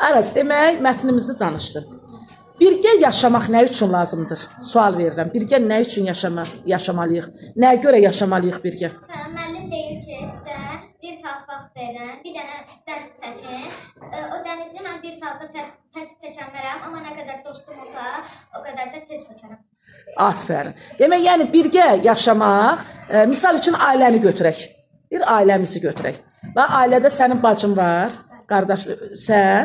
Araz, demək, mətnimizi danışdın. Birgə yaşamaq nə üçün lazımdır? Sual verirəm. Birgə nə üçün yaşamalıyıq? Nəyə görə yaşamalıyıq birgə? Müəllim deyir ki, sizə 1 saat vaxt verirəm, bir dənə dəniz çəkin. O dənizi mən 1 saatda tək çəkə bilmərəm, amma nə qədər dostum olsa, o qədər də tez çəkərəm. Aferin. Demək, yəni birgə yaşamaq, misal üçün ailəni götürək. Bir ailəmizi götürək. Və ailədə sənin bacın var, qardaş, sən,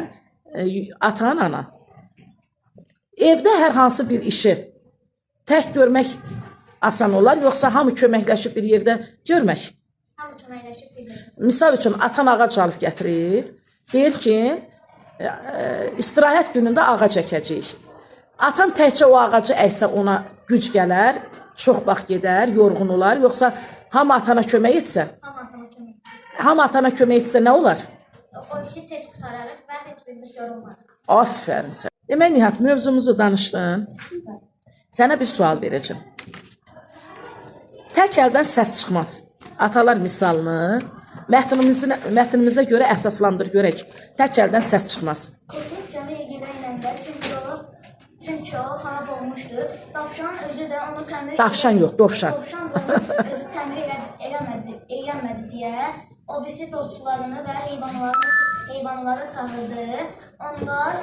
atan, anan. Evdə hər hansı bir işi tək görmək asan olar, yoxsa hamı köməkləşib bir yerdə görmək? Hamı köməkləşib bir yerdə. Misal üçün, atan ağac alıb gətirib, deyir ki, istirahət günündə ağac əkəcəyik. Atan təkcə o ağacı əksə ona güc gələr, çox vaxt gedər, yorğun olar, yoxsa hamı atana kömək etsə? Hamı atana kömək etsə. Hamı atana kömək etsə nə olar? O işi tez qutararıq və heç birimiz yorulmarıq. Aferin sən. Demək, Nihat, mövzumuzu danışdın. Sənə bir sual verəcəm. Tək əldən səs çıxmaz. Atalar misalını mətnimizə görə əsaslandır görək. Tək əldən səs çıxmaz. Kosmik gəmi ilgilənəndə çünki o xarab olmuşdu. Dovşan özü də onu təmir Dovşan yox, dovşan. Dovşan da onu özü təmir eləmədi deyə o birisi dostlarını və heyvanları çağırdı. Onlar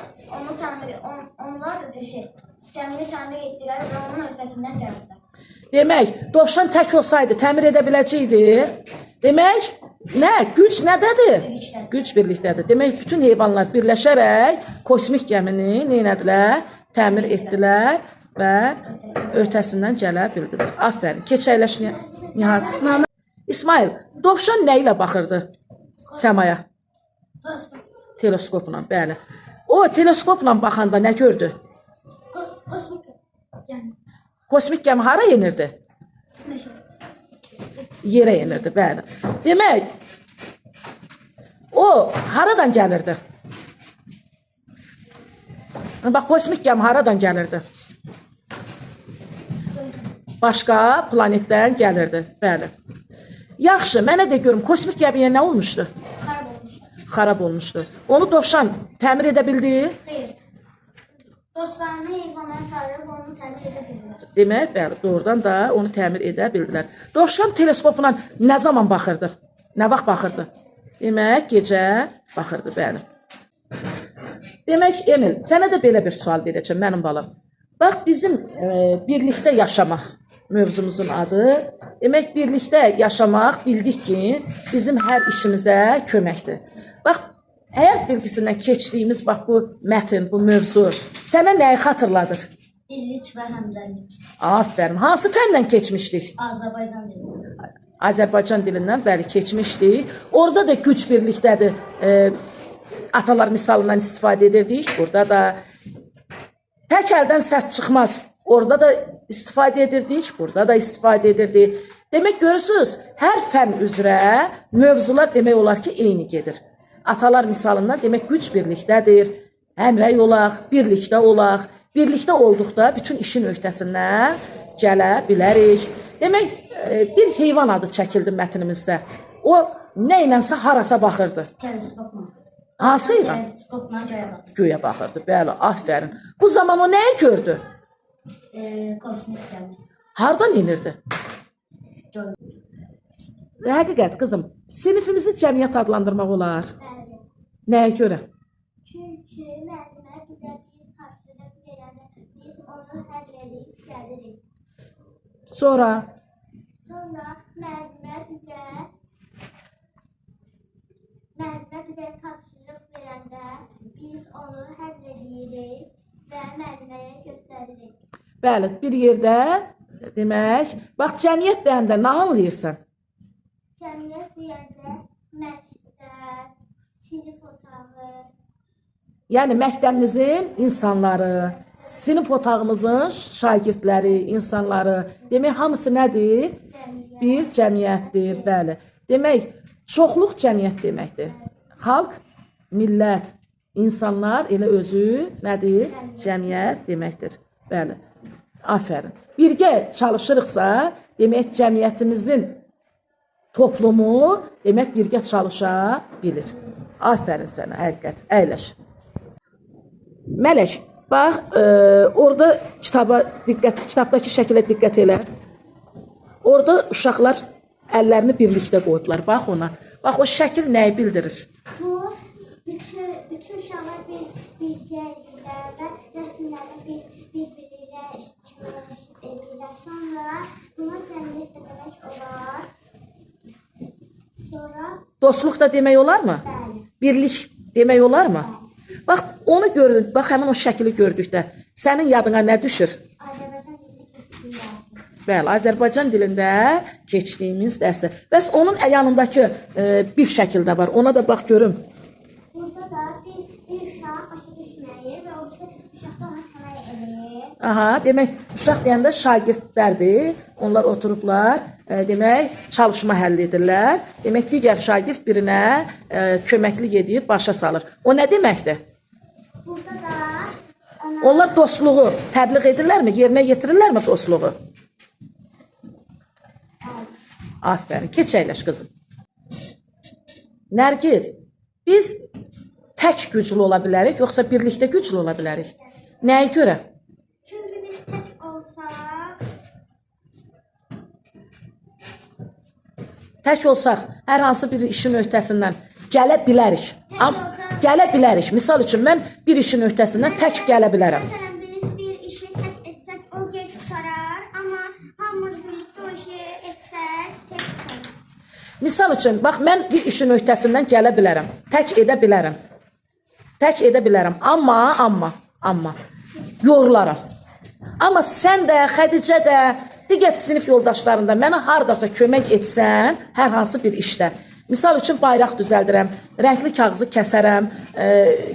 gəmini təmir etdilər və onun öhdəsindən gəldilər. Demək, dovşan tək olsaydı təmir edə biləcəkdi. Demək, nə? Güc nədədir? Güc birlikdədir. Demək, bütün heyvanlar birləşərək kosmik gəmini neynədilər? Təmir etdilər və öhdəsindən gələ bildilər. Aferin. Keçəkləş Nihat. İsmail, dovşan nə ilə baxırdı səmaya? Teleskopla, bəli. O teleskopla baxanda nə gördü? Kosmik gəmi hara yenirdi? Yerə yenirdi, bəli. Demək, o haradan gəlirdi? Bax, kosmik gəmi haradan gəlirdi? Başqa planetdən gəlirdi, bəli. Yaxşı, mənə də görüm, kosmik gəmiyə nə olmuşdu? Xarab olmuşdu. Onu dovşan təmir edə bildi? Xeyr. Dostlarını heyvanları çağırıb onu təmir edə bildilər. Demək, bəli, doğrudan da onu təmir edə bildilər. Dovşan teleskopla nə zaman baxırdı? Nə vaxt baxırdı? Demək, gecə baxırdı, bəli. Demək, Emil, sənə də belə bir sual verəcəm, mənim balam. Bax, bizim birlikdə yaşamaq mövzumuzun adı. Demək, birlikdə yaşamaq bildik ki, bizim hər işimizə köməkdir. Bax, həyat bilgisindən keçdiyimiz bax bu mətn, bu mövzu sənə nəyi xatırladır? Birlik və həmrəylik. Aferin. Hansı fəndən keçmişdik? Azərbaycan dilindən. Azərbaycan dilindən, bəli, keçmişdik. Orada da güc birlikdədir. Atalar misalından istifadə edirdik. Burada da tək əldən səs çıxmaz. Orada da istifadə edirdik. Burada da istifadə edirdik. Demək, görürsünüz, hər fən üzrə mövzular demək olar ki, eyni gedir. Atalar misalından demək, güc birlikdədir. Həmrəy olaq, birlikdə olaq. Birlikdə olduqda bütün işin öhdəsindən gələ bilərik. Demək, bir heyvan adı çəkildi mətnimizdə. O nə ilənsə harasa baxırdı. Teleskopla. Hansı heyvan? Teleskopla göyə baxırdı. Göyə baxırdı, bəli, aferin. Bu zaman o nəyi gördü? Kosmik gəmi. Hardan inirdi? Göy. Həqiqət, qızım, sinifimizi cəmiyyət adlandırmaq olar. Bəli. Nəyə görə? Çünki müəllimə bizə bir tapşırıq verəndə biz onu həll edib gəlirik. Sonra müəllimə bizə tapşırıq verəndə biz onu həll edirik və müəlliməyə göstəririk. bəli, bir yerdə demək, bax, cəmiyyət deyəndə nə anlayırsan? Cəmiyyət deyəndə məktəb, sinif otağı. Yəni, məktəbimizin insanları, sinif otağımızın şagirdləri, insanları, demək, hamısı nədir? Cəmiyyət. Bir cəmiyyətdir, bəli. Demək, çoxluq cəmiyyət deməkdir. Xalq, millət, insanlar elə özü nədir? Cəmiyyət deməkdir. Bəli, aferin. Birgə çalışırıqsa, demək, cəmiyyətimizin toplumu, demək, birgə çalışa bilir. Aferin sənə, həqiqət, əyləş. Mələk, bax, orada kitabdakı şəkilə diqqət elə. Orada uşaqlar əllərini birlikdə qoyublar. Bax ona. Bax, o şəkil nəyi bildirir? Bu, bütün uşaqlar birgə edirlər və rəsmlərini bir-biri ilə edirlər. Sonra buna cəmiyyət də demək olar. Sonra... Dostluq da demək olarmı? Bəli. Birlik demək olarmı? Bax, onu gördük, bax, həmin o şəkili gördükdə sənin yadına nə düşür? Azərbaycan dilində keçdiyim dərsi. Bəli, Azərbaycan dilində keçdiyimiz dərsi. Bəs onun yanındakı bir şəkil də var, ona da bax görüm. Burada da bir uşaq başa düşməyir və o uşaq da ona kömək edir. Aha, demək, uşaq deyəndə şagirdlərdir, onlar oturublar, demək, çalışma həll edirlər. Demək, digər şagird birinə köməklik edir, başa salır. O nə deməkdir? Burada da Onlar dostluğu təbliğ edirlərmi, yerinə yetirirlərmi dostluğu? Aferin, keç əyləş qızım. Nərgiz, biz tək güclü ola bilərik, yoxsa birlikdə güclü ola bilərik? Nəyə görə? çünki biz tək olsaq, Tək olsaq, hər hansı bir işin öhdəsindən gələ bilərik. Gələ bilərik. Misal üçün, mən bir işin öhdəsindən tək gələ bilərəm. məsələn biz bir işi tək etsək, o gec qurtarar, amma hamımız birlikdə o işi etsək, tək qurtarar. Misal üçün, bax, mən bir işin öhdəsindən gələ bilərəm. Tək edə bilərəm. Tək edə bilərəm. Amma, yorularam. Amma sən də, Xədicə də, digər sinif yoldaşlarında mənə hardasa kömək etsən, hər hansı bir işdə. Misal üçün, bayraq düzəldirəm, rəngli kağızı kəsərəm,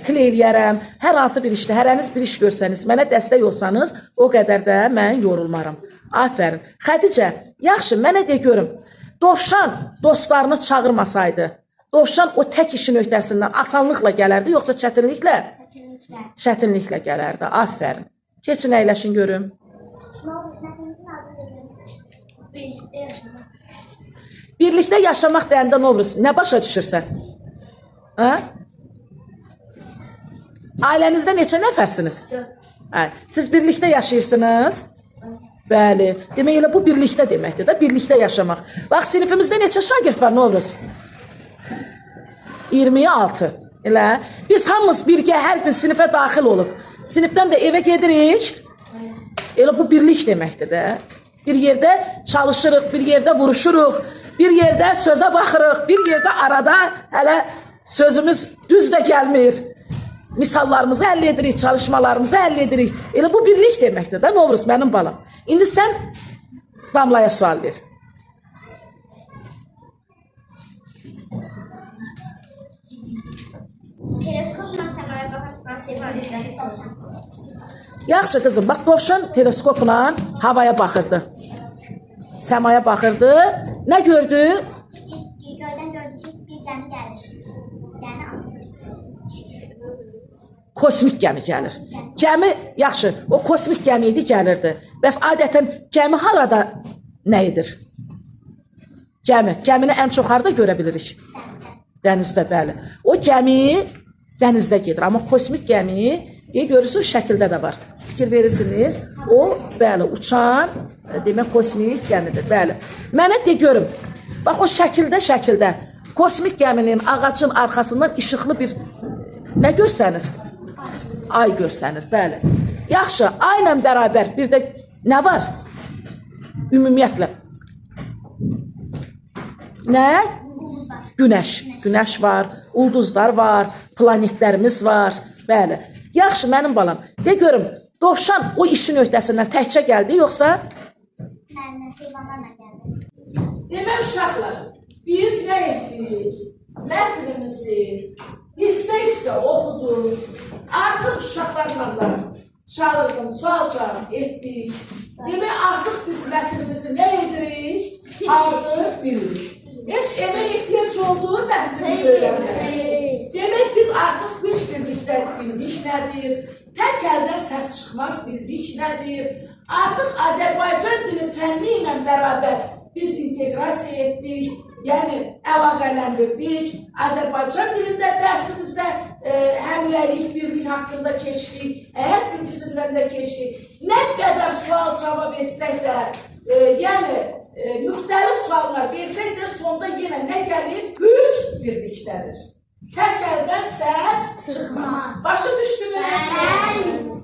kleyləyərəm, hər hansı bir işdə, hərəniz bir iş görsəniz, mənə dəstək olsanız, o qədər də mən yorulmaram. Afərin. Xədicə, yaxşı, mənə de görüm, Dovşan dostlarını çağırmasaydı, Dovşan o tək işin öhdəsindən asanlıqla gələrdi, yoxsa çətinliklə? Çətinliklə gələrdi. Afərin. Keçin, əyləşin görüm. Novruzmətimizin adı birlikdə yaşamaq. Birlikdə yaşamaq deyəndə Novruz, nə başa düşürsən? Hə? Ailənizdə neçə nəfərsiniz? 4. Hə, siz birlikdə yaşayırsınız? Bəli. Demək elə bu birlikdə deməkdir də, birlikdə yaşamaq. Bax, sinifimizdə neçə şagird var Novruz? 26. Elə. Biz hamımız birgə hər bir sinifə daxil olub. Sinifdən də evə gedirik. Elə bu birlik deməkdir də. Bir yerdə çalışırıq, bir yerdə vuruşuruq, bir yerdə sözə baxırıq, bir yerdə arada hələ sözümüz düz də gəlmir. Misallarımızı əldə edirik, çalışmalarımızı əldə edirik. Elə bu birlik deməkdir də Novruz, mənim balam. İndi sən Damlaya sual ver. Teleskopla səmaya baxan sevəlikləri dovşan. Yaxşı qızım, bax, Dovşan teleskopla havaya baxırdı. Səmaya baxırdı. Nə gördü? Göydən gördü ki, bir gəmi gəlir. Yəni Kosmik gəmi gəlir. Gəmi, yaxşı, o kosmik gəmi idi, gəlirdi. Bəs adətən gəmi harada nə edir? Gəmini ən çox harada görə bilirik? Dənizdə, bəli. O gəmi dənizdə gedir, amma kosmik gəmi, görürsünüz, şəkildə də var. Fikir verirsiniz, o, bəli, uçan, demək, kosmik gəmidir, bəli. Mənə de görüm, bax, o şəkildə, kosmik gəminin ağacın arxasından işıqlı bir, nə görsənir? Ay görsənir, bəli. Yaxşı, ayla bərabər bir də nə var? Ümumiyyətlə. Nə? Günəş. Günəş var, ulduzlar var, planetlərimiz var, bəli. Yaxşı, mənim balam, de görüm, Dovşan o işin öhdəsindən təkcə gəldi, yoxsa? Mənə heyvanlarla gəldi. Demək, uşaqlar, biz nə etdik? Mətnimizi hissə oxuduq. Artıq uşaqlarla da çağırdım, sual-cavab etdik. Demək, artıq biz mətnimizi nə edirik? Hazır bilirik. Heç evə ehtiyac olduğu mətnimizi öyrəndik. Demək, biz artıq güc birlikləri bildik nədir? Tək əldən səs çıxmaz bildik nədir? Artıq Azərbaycan dili fənni ilə bərabər biz inteqrasiya etdik. yəni əlaqələndirdik. Azərbaycan dilində dərsimizdə həmrəylik, birlik haqqında keçdik, həyat bilgisindən də keçdik. Nə qədər sual cavab etsək də, yəni müxtəlif suallar versək də sonda yenə nə gəlir? Güc birlikdədir. Tək əldən səs çıxmaz. Başı düşdünüz?